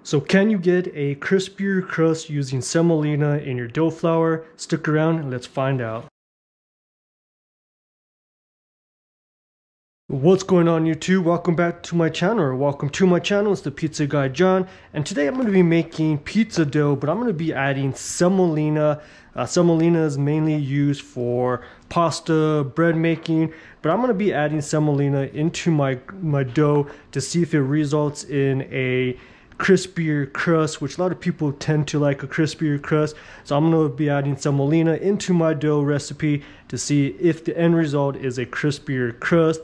So can you get a crispier crust using semolina in your dough flour? Stick around and let's find out. What's going on YouTube? Welcome back to my channel, or welcome to my channel. It's the Pizza Guy John, and today I'm going to be making pizza dough, but I'm going to be adding semolina. Semolina is mainly used for pasta, bread making, but I'm going to be adding semolina into my dough to see if it results in a crispier crust, which a lot of people tend to like a crispier crust. So I'm going to be adding semolina into my dough recipe to see if the end result is a crispier crust.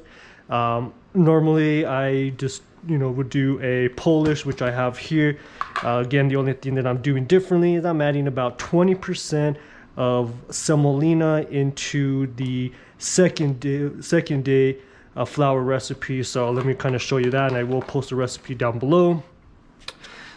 Normally I just would do a Polish, which I have here. Again, the only thing that I'm doing differently is I'm adding about 20% of semolina into the second day flour recipe. So let me kind of show you that, and I will post the recipe down below.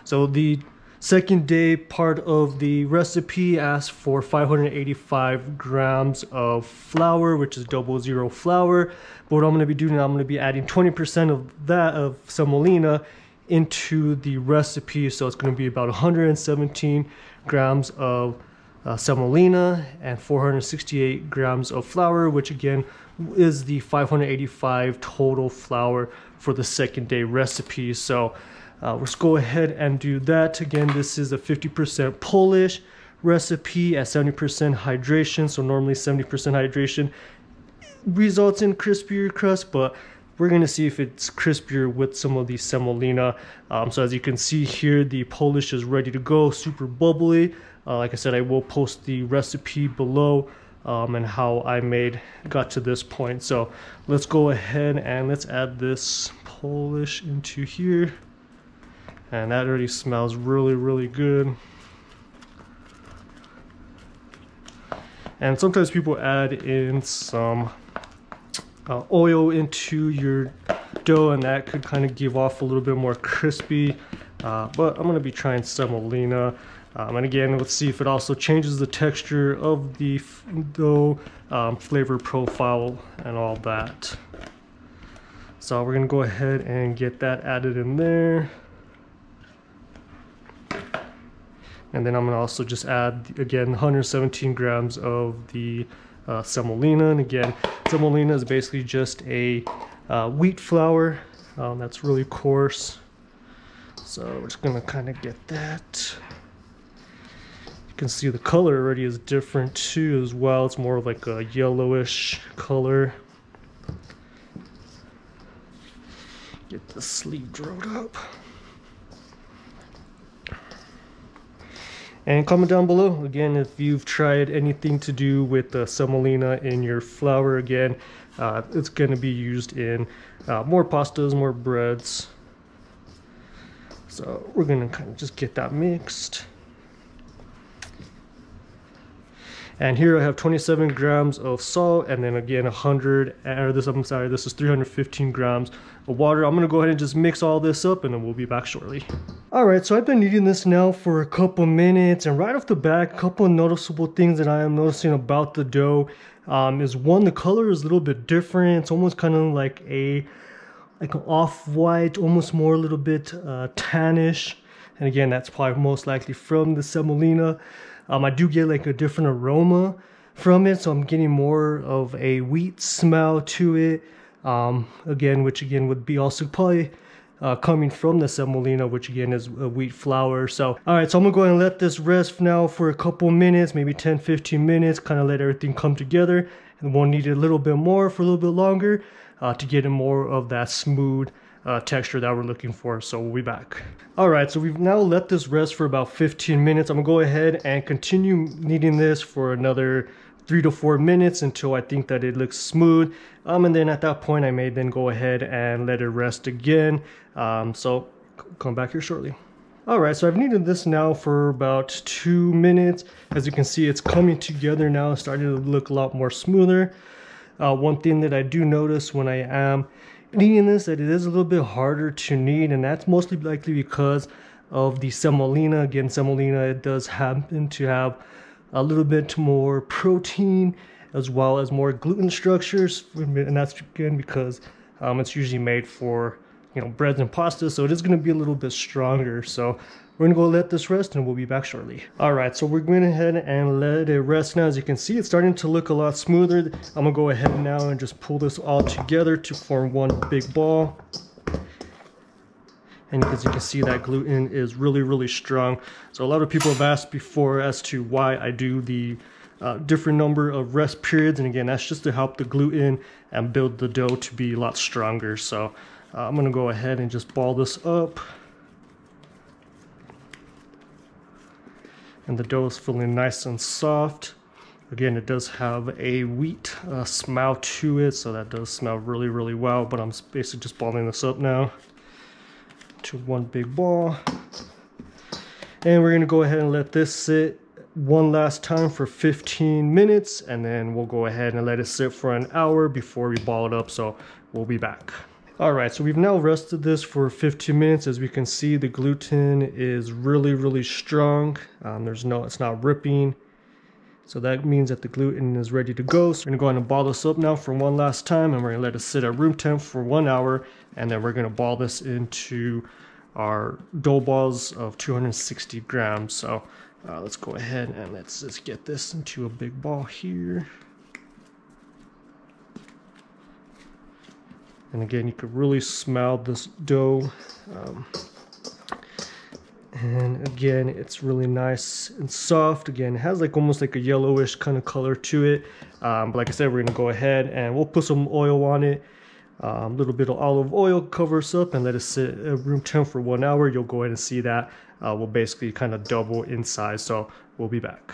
So the second day part of the recipe asks for 585 grams of flour, which is 00 flour. But what I'm going to be doing, I'm going to be adding 20% of that of semolina into the recipe. So it's going to be about 117 grams of semolina and 468 grams of flour, which again is the 585 total flour for the second day recipe. So let's go ahead and do that. Again, this is a 50% Polish recipe at 70% hydration. So normally 70% hydration results in crispier crust, but we're going to see if it's crispier with some of the semolina. So as you can see here, the Polish is ready to go, super bubbly. Like I said, I will post the recipe below and how I got to this point. So let's go ahead and let's add this Polish into here. And that already smells really, really good. And sometimes people add in some oil into your dough, and that could kind of give off a little bit more crispy. But I'm going to be trying semolina. And again, let's see if it also changes the texture of the dough, flavor profile, and all that. So we're going to go ahead and get that added in there. And then I'm going to also just add, again, 117 grams of the semolina. And again, semolina is basically just a wheat flour that's really coarse. So we're just going to kind of get that. You can see the color already is different too as well. It's more of like a yellowish color. Get the sleeve rolled up. And comment down below, again, if you've tried anything to do with the semolina in your flour. Again, it's going to be used in more pastas, more breads. So we're going to kind of just get that mixed. And here I have 27 grams of salt, and then again this is 315 grams of water. I'm going to go ahead and just mix all this up, and then we'll be back shortly. Alright, so I've been eating this now for a couple minutes, and right off the bat, a couple of noticeable things that I am noticing about the dough is one, the color is a little bit different. It's almost kind of like an off-white, almost more a little bit tannish. And again, that's probably most likely from the semolina. I do get like a different aroma from it, so I'm getting more of a wheat smell to it. Which would be also probably coming from the semolina, which again is a wheat flour. So alright, so I'm gonna go ahead and let this rest now for a couple minutes, maybe 10-15 minutes, kind of let everything come together, and we'll need it a little bit more for a little bit longer to get in more of that smooth texture that we're looking for. So we'll be back. Alright, so we've now let this rest for about 15 minutes. I'm gonna go ahead and continue kneading this for another 3 to 4 minutes until I think that it looks smooth. And then at that point I may then go ahead and let it rest again. So come back here shortly. Alright, so I've kneaded this now for about 2 minutes. As you can see, it's coming together now, starting to look a lot more smoother. One thing that I do notice when I am kneading this, that it is a little bit harder to knead, and that's mostly likely because of the semolina. Again, semolina, it does happen to have a little bit more protein as well as more gluten structures, and that's again because it's usually made for breads and pasta, so it is going to be a little bit stronger. So we're going to go let this rest and we'll be back shortly. All right, so we're going ahead and let it rest now. As you can see, it's starting to look a lot smoother. I'm going to go ahead now and just pull this all together to form one big ball. And as you can see, that gluten is really, really strong. So a lot of people have asked before as to why I do the different number of rest periods. And again, that's just to help the gluten and build the dough to be a lot stronger. So I'm going to go ahead and just ball this up. And the dough is feeling nice and soft. Again, it does have a wheat smell to it, so that does smell really, really well. But I'm basically just balling this up now to one big ball. And we're going to go ahead and let this sit one last time for 15 minutes, and then we'll go ahead and let it sit for an hour before we ball it up. So we'll be back. All right, so we've now rested this for 15 minutes. As we can see, the gluten is really, really strong. It's not ripping. So that means that the gluten is ready to go. So we're gonna go ahead and ball this up now for one last time, and we're gonna let it sit at room temp for 1 hour, and then we're gonna ball this into our dough balls of 260 grams. So let's go ahead and let's just get this into a big ball here. And again, you could really smell this dough. And again, it's really nice and soft. Again, it has like almost like a yellowish kind of color to it. But like I said, we're gonna go ahead and we'll put some oil on it. A little bit of olive oil covers up and let it sit at room temp for 1 hour. You'll go ahead and see that will basically kind of double in size. So we'll be back.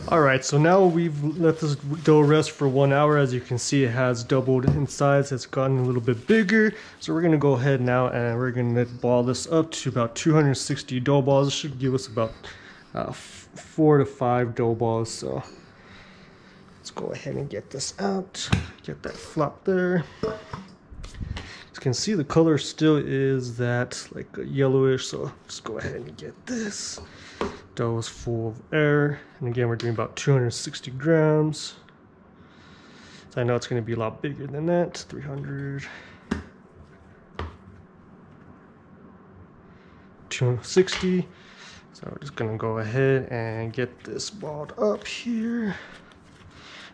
All right, so now we've let this dough rest for 1 hour. As you can see, it has doubled in size. It's gotten a little bit bigger. So we're gonna go ahead now and we're gonna ball this up to about 260 dough balls. This should give us about 4 to 5 dough balls. So let's go ahead and get this out. Get that flop there. As you can see, the color still is that like yellowish. So just go ahead and get this. Dough is full of air, and again, we're doing about 260 grams. So I know it's going to be a lot bigger than that. 300, 260. So we're just going to go ahead and get this balled up here.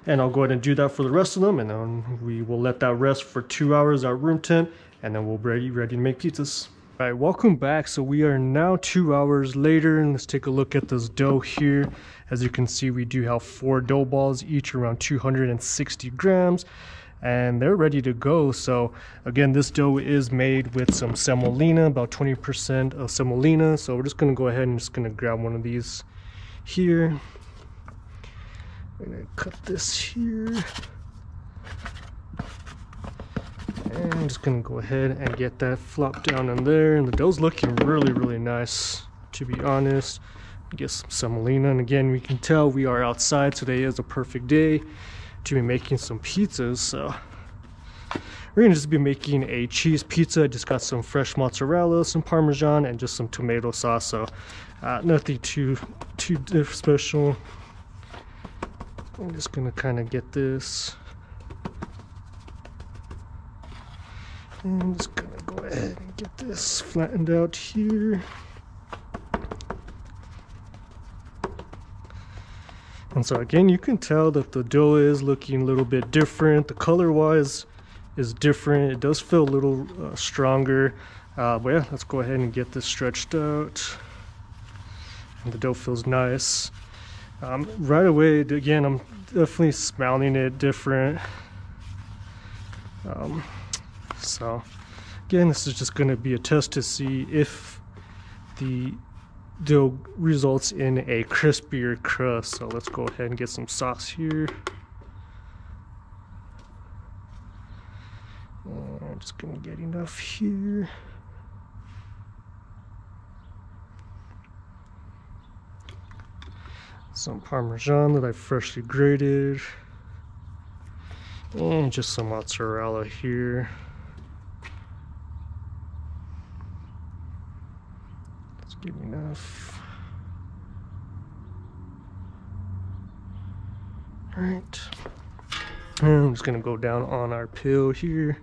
And I'll go ahead and do that for the rest of them, and then we will let that rest for 2 hours at room temp, and then we'll be ready to make pizzas. All right, welcome back. So we are now 2 hours later, and let's take a look at this dough here. As you can see, we do have 4 dough balls, each around 260 grams, and they're ready to go. So again, this dough is made with some semolina, about 20% of semolina. So we're just gonna go ahead and just gonna grab one of these here. I'm gonna cut this here. And I'm just gonna go ahead and get that flop down in there, and the dough's looking really, really nice, to be honest. Get some semolina, and again, we can tell we are outside. Today is a perfect day to be making some pizzas. So we're gonna just be making a cheese pizza. I just got some fresh mozzarella, some Parmesan, and just some tomato sauce. So nothing too special. I'm just gonna kind of get this. And I'm just gonna go ahead and get this flattened out here. And so again, you can tell that the dough is looking a little bit different. The color wise is different. It does feel a little stronger. But yeah, let's go ahead and get this stretched out. And the dough feels nice. Right away, again, I'm definitely smelling it different. So again, this is just going to be a test to see if the dough results in a crispier crust. So let's go ahead and get some sauce here. And I'm just going to get enough here. Some Parmesan that I freshly grated. And just some mozzarella here. Give me enough. All right. And I'm just gonna go down on our pill here.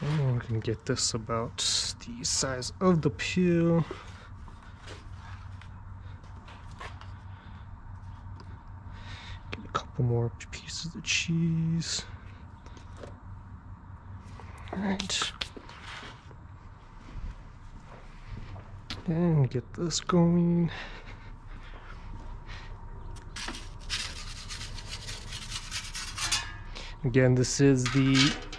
And we're gonna get this about the size of the peel. Get a couple more pieces of cheese. All right. And get this going. Again, this is the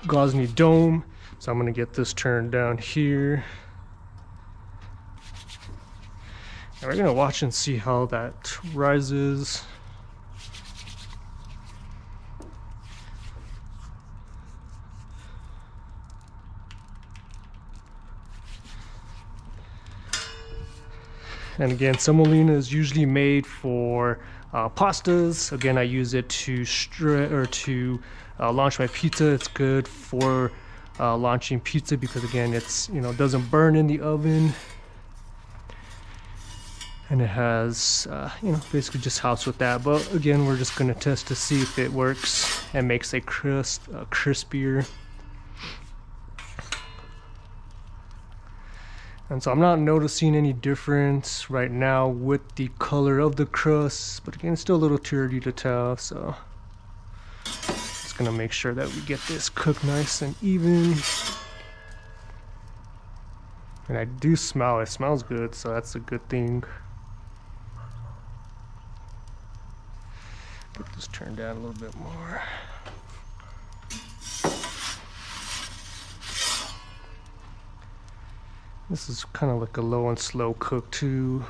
Gosney Dome, so I'm going to get this turned down here. And we're going to watch and see how that rises. And again, semolina is usually made for pastas. Again, I use it to launch my pizza. It's good for launching pizza because again, it's doesn't burn in the oven, and it has basically just helps with that. But again, we're just gonna test to see if it works and makes a crust crispier. And so I'm not noticing any difference right now with the color of the crust, but again, it's still a little too early to tell, so just gonna make sure that we get this cooked nice and even. And I do smell it, smells good, so that's a good thing. Get this turned down a little bit more. This is kind of like a low and slow cook too.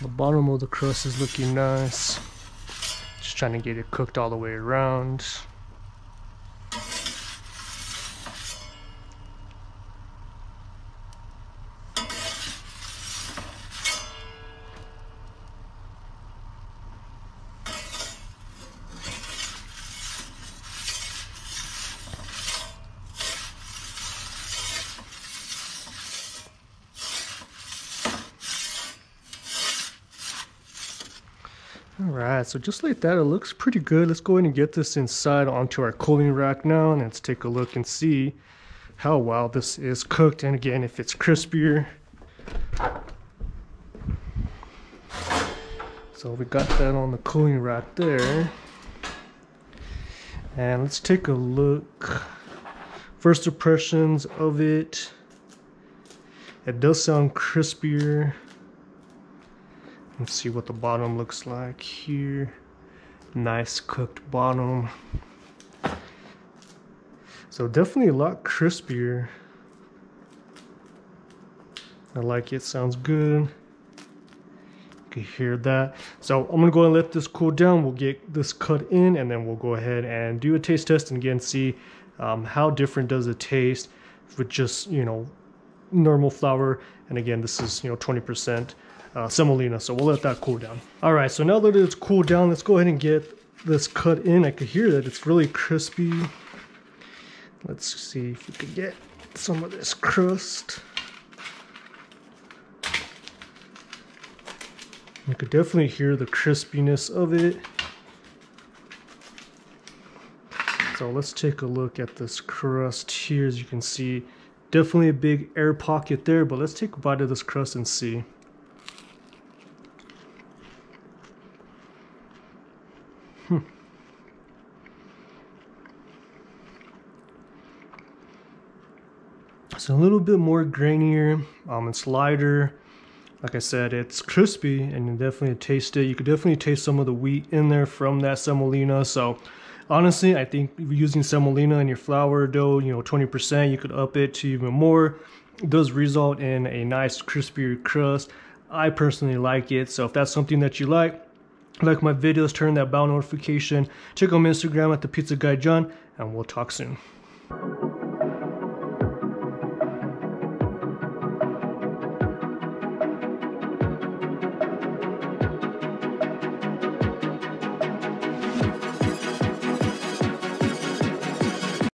The bottom of the crust is looking nice. Just trying to get it cooked all the way around. Alright, so just like that, it looks pretty good. Let's go ahead and get this inside onto our cooling rack now, and let's take a look and see how well this is cooked, and again, if it's crispier. So we got that on the cooling rack there. And let's take a look. First impressions of it. It does sound crispier. Let's see what the bottom looks like here. Nice cooked bottom. So definitely a lot crispier. I like it, sounds good. You can hear that. So I'm gonna go and let this cool down. We'll get this cut in and then we'll go ahead and do a taste test and again see how different does it taste with just normal flour. And again, this is 20% semolina, so we'll let that cool down. All right, so now that it's cooled down, let's go ahead and get this cut in. I could hear that it's really crispy. Let's see if we could get some of this crust. You could definitely hear the crispiness of it. So let's take a look at this crust here. As you can see, definitely a big air pocket there, but let's take a bite of this crust and see. It's a little bit more grainier, it's lighter. Like I said, it's crispy and you definitely taste it. You could definitely taste some of the wheat in there from that semolina. So honestly, I think using semolina in your flour dough, 20%, you could up it to even more. It does result in a nice crispier crust. I personally like it. So if that's something that you like, like my videos, turn that bell notification. Check out my Instagram at the Pizza Guy John, and we'll talk soon.